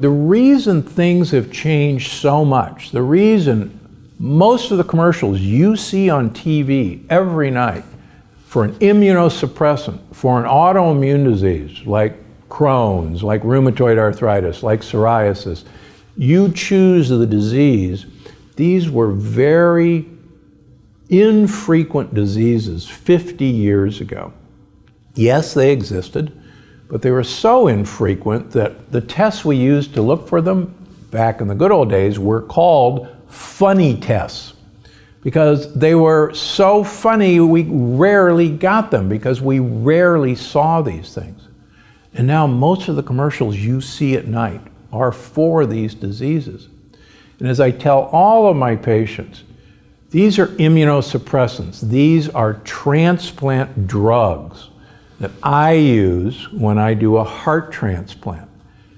The reason things have changed so much, the reason most of the commercials you see on TV every night for an immunosuppressant, for an autoimmune disease like Crohn's, like rheumatoid arthritis, like psoriasis, you choose the disease. These were very infrequent diseases 50 years ago. Yes, they existed, but they were so infrequent that the tests we used to look for them back in the good old days were called funny tests, because they were so funny we rarely got them because we rarely saw these things. And now most of the commercials you see at night are for these diseases. And as I tell all of my patients, these are immunosuppressants. These are transplant drugs that I use when I do a heart transplant.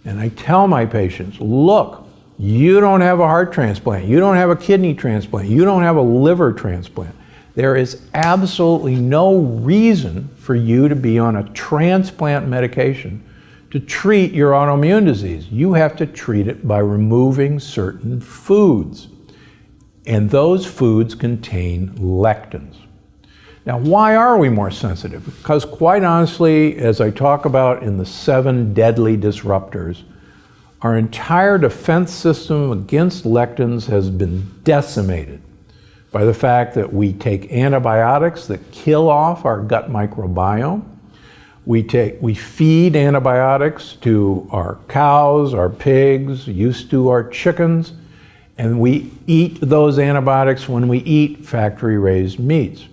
And I tell my patients, look, you don't have a heart transplant, you don't have a kidney transplant, you don't have a liver transplant. There is absolutely no reason for you to be on a transplant medication to treat your autoimmune disease. You have to treat it by removing certain foods. And those foods contain lectins. Now, why are we more sensitive? Because quite honestly, as I talk about in the 7 deadly disruptors, our entire defense system against lectins has been decimated by the fact that we take antibiotics that kill off our gut microbiome. We feed antibiotics to our cows, our pigs, used to our chickens, and we eat those antibiotics when we eat factory-raised meats.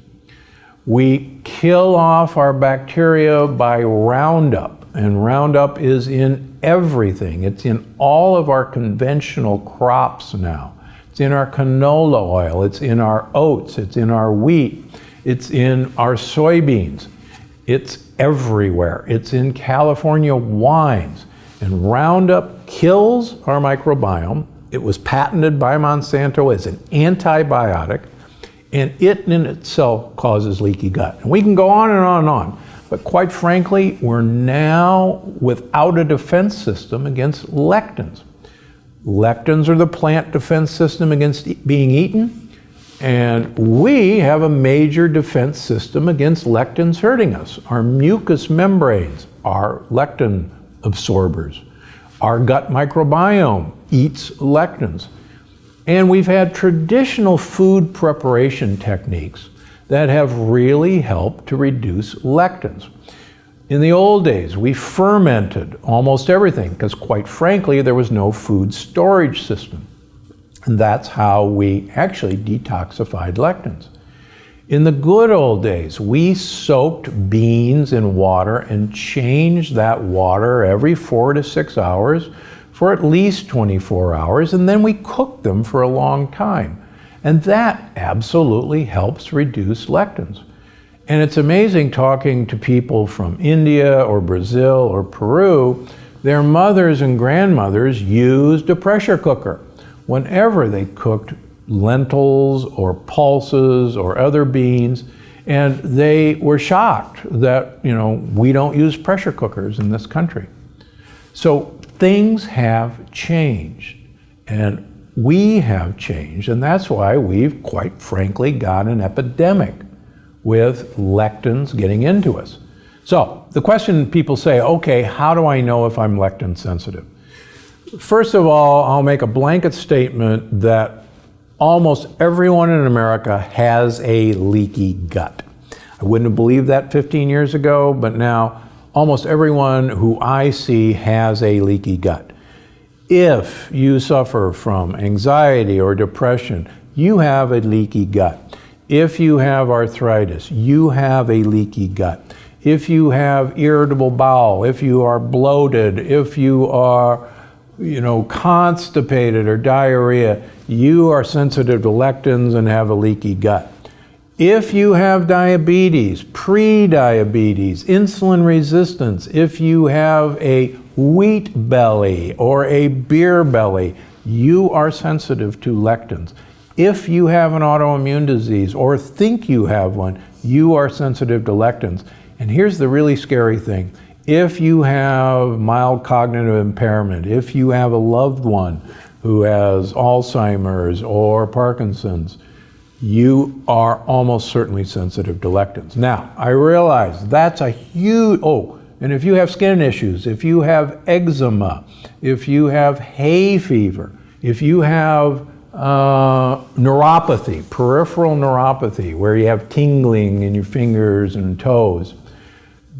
We kill off our bacteria by Roundup, and Roundup is in everything. It's in all of our conventional crops now. It's in our canola oil, it's in our oats, it's in our wheat, it's in our soybeans. It's everywhere. It's in California wines. And Roundup kills our microbiome. It was patented by Monsanto as an antibiotic, and it in itself causes leaky gut. And we can go on and on and on. But quite frankly, we're now without a defense system against lectins. Lectins are the plant defense system against being eaten, and we have a major defense system against lectins hurting us. Our mucous membranes are lectin absorbers. Our gut microbiome eats lectins. And we've had traditional food preparation techniques that have really helped to reduce lectins. In the old days, we fermented almost everything because quite frankly, there was no food storage system. And that's how we actually detoxified lectins. In the good old days, we soaked beans in water and changed that water every 4 to 6 hours for at least 24 hours, and then we cooked them for a long time. And that absolutely helps reduce lectins. And it's amazing talking to people from India or Brazil or Peru, their mothers and grandmothers used a pressure cooker whenever they cooked lentils or pulses or other beans, and they were shocked that, we don't use pressure cookers in this country. So things have changed, and we have changed, and that's why we've quite frankly got an epidemic with lectins getting into us. So the question people say, okay, how do I know if I'm lectin sensitive? First of all, I'll make a blanket statement that almost everyone in America has a leaky gut. I wouldn't have believed that 15 years ago, but now almost everyone who I see has a leaky gut. If you suffer from anxiety or depression, you have a leaky gut. If you have arthritis, you have a leaky gut. If you have irritable bowel, if you are bloated, if you are constipated or diarrhea, you are sensitive to lectins and have a leaky gut. If you have diabetes, pre-diabetes, insulin resistance, if you have a wheat belly or a beer belly, you are sensitive to lectins. If you have an autoimmune disease or think you have one, you are sensitive to lectins. And here's the really scary thing. if you have mild cognitive impairment, if you have a loved one who has Alzheimer's or Parkinson's, you are almost certainly sensitive to lectins. Now, I realize that's a huge, and if you have skin issues, if you have eczema, if you have hay fever, if you have neuropathy, peripheral neuropathy, where you have tingling in your fingers and toes,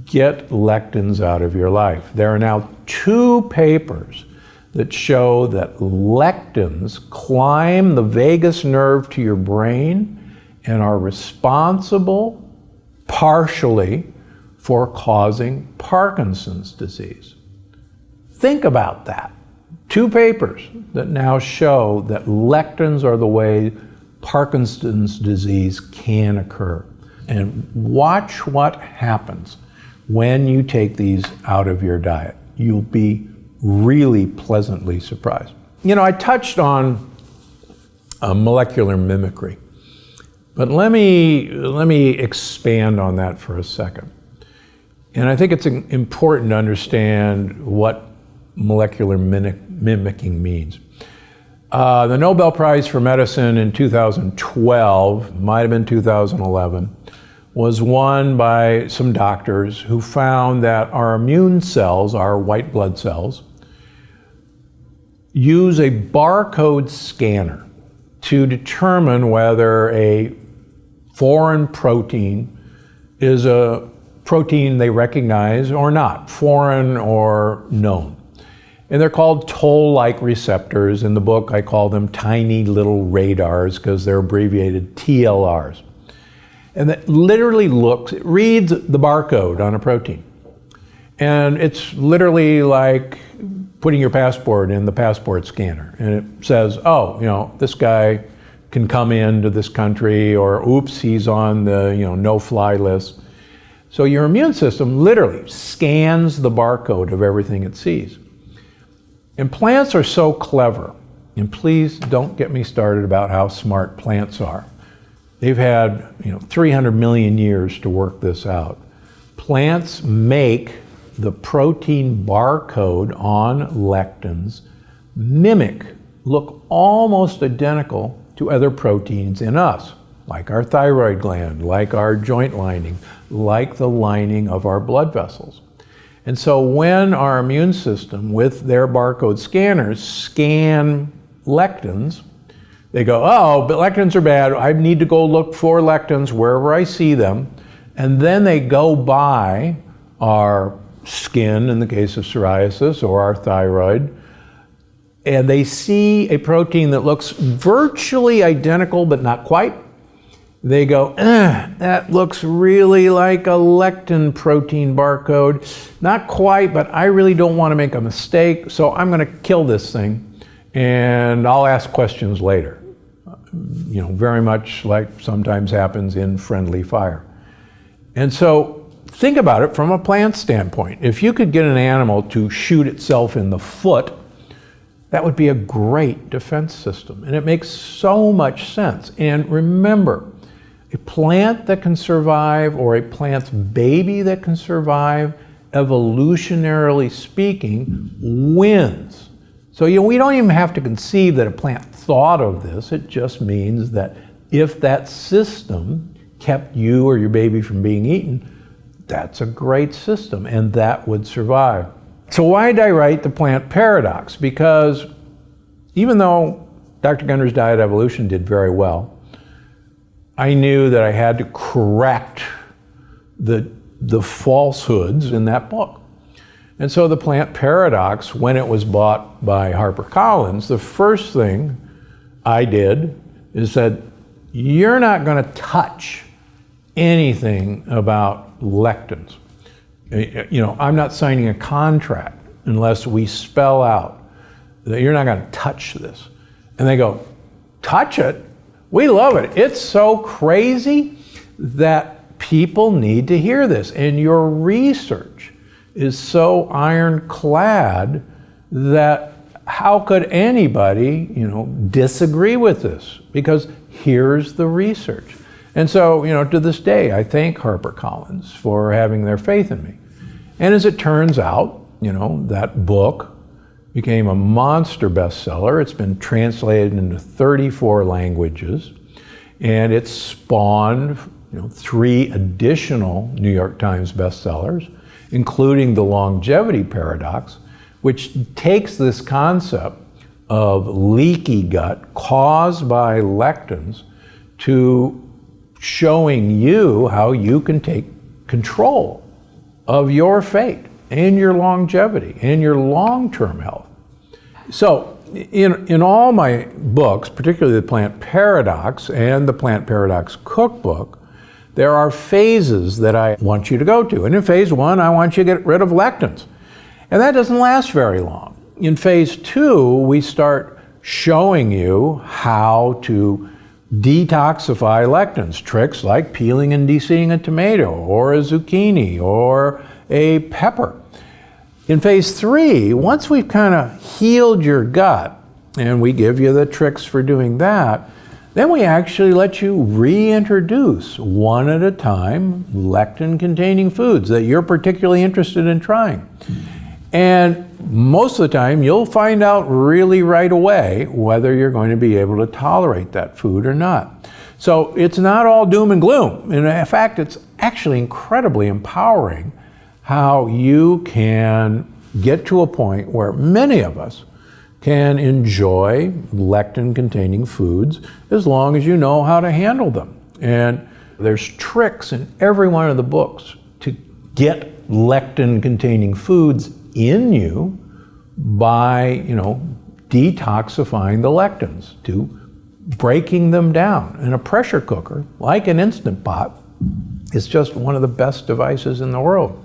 get lectins out of your life. There are now 2 papers that show that lectins climb the vagus nerve to your brain and are responsible, partially, for causing Parkinson's disease. Think about that. 2 papers that now show that lectins are the way Parkinson's disease can occur. And watch what happens when you take these out of your diet. You'll be really pleasantly surprised. You know, I touched on molecular mimicry, but let me expand on that for a second. And I think it's important to understand what molecular mimicking means. The Nobel Prize for Medicine in 2012, might have been 2011, was won by some doctors who found that our immune cells, our white blood cells, use a barcode scanner to determine whether a foreign protein is a protein they recognize or not, foreign or known. And they're called toll-like receptors. In the book, I call them tiny little radars because they're abbreviated TLRs. And that literally it reads the barcode on a protein. And it's literally like putting your passport in the passport scanner. And it says, oh, you know, this guy can come into this country, or oops, he's on the, you know, no-fly list. So your immune system literally scans the barcode of everything it sees. And plants are so clever, and please don't get me started about how smart plants are. They've had, 300 million years to work this out. Plants make the protein barcode on lectins look almost identical to other proteins in us, like our thyroid gland, like our joint lining, like the lining of our blood vessels. And so when our immune system, with their barcode scanners, scan lectins, they go, oh, but lectins are bad. I need to go look for lectins wherever I see them. And then they go by our skin, in the case of psoriasis, or our thyroid, and they see a protein that looks virtually identical, but not quite. They go, that looks really like a lectin protein barcode. Not quite, but I really don't want to make a mistake, so I'm going to kill this thing, and I'll ask questions later. Very much like sometimes happens in friendly fire. And so think about it from a plant standpoint. If you could get an animal to shoot itself in the foot, that would be a great defense system. And it makes so much sense. And remember, a plant that can survive, or a plant's baby that can survive, evolutionarily speaking, wins. So we don't even have to conceive that a plant thought of this. It just means that if that system kept you or your baby from being eaten, that's a great system, and that would survive. So why did I write The Plant Paradox? Because even though Dr. Gunder's Diet Evolution did very well, I knew that I had to correct the falsehoods in that book. And so The Plant Paradox, when it was bought by HarperCollins, the first thing I did is said, you're not going to touch anything about lectins. I'm not signing a contract unless we spell out that you're not going to touch this. And they go, touch it? We love it. It's so crazy that people need to hear this. And your research is so ironclad that how could anybody, disagree with this? Because here's the research. And so, to this day, I thank HarperCollins for having their faith in me. And as it turns out, that book became a monster bestseller. It's been translated into 34 languages, and it's spawned 3 additional New York Times bestsellers, including The Longevity Paradox, which takes this concept of leaky gut caused by lectins to showing you how you can take control of your fate and your longevity and your long-term health. So in all my books, particularly the Plant Paradox and the Plant Paradox Cookbook, there are phases that I want you to go to. And in phase 1, I want you to get rid of lectins. And that doesn't last very long. In phase 2, we start showing you how to detoxify lectins, tricks like peeling and de-seeding a tomato or a zucchini or a pepper. In phase 3, once we've kind of healed your gut and we give you the tricks for doing that, then we actually let you reintroduce one at a time lectin-containing foods that you're particularly interested in trying. And most of the time, you'll find out really right away whether you're going to be able to tolerate that food or not. So it's not all doom and gloom. And in fact, it's actually incredibly empowering how you can get to a point where many of us can enjoy lectin-containing foods as long as you know how to handle them. And there's tricks in every one of the books to get lectin-containing foods in you by, detoxifying the lectins, to breaking them down. And a pressure cooker, like an Instant Pot, is just one of the best devices in the world.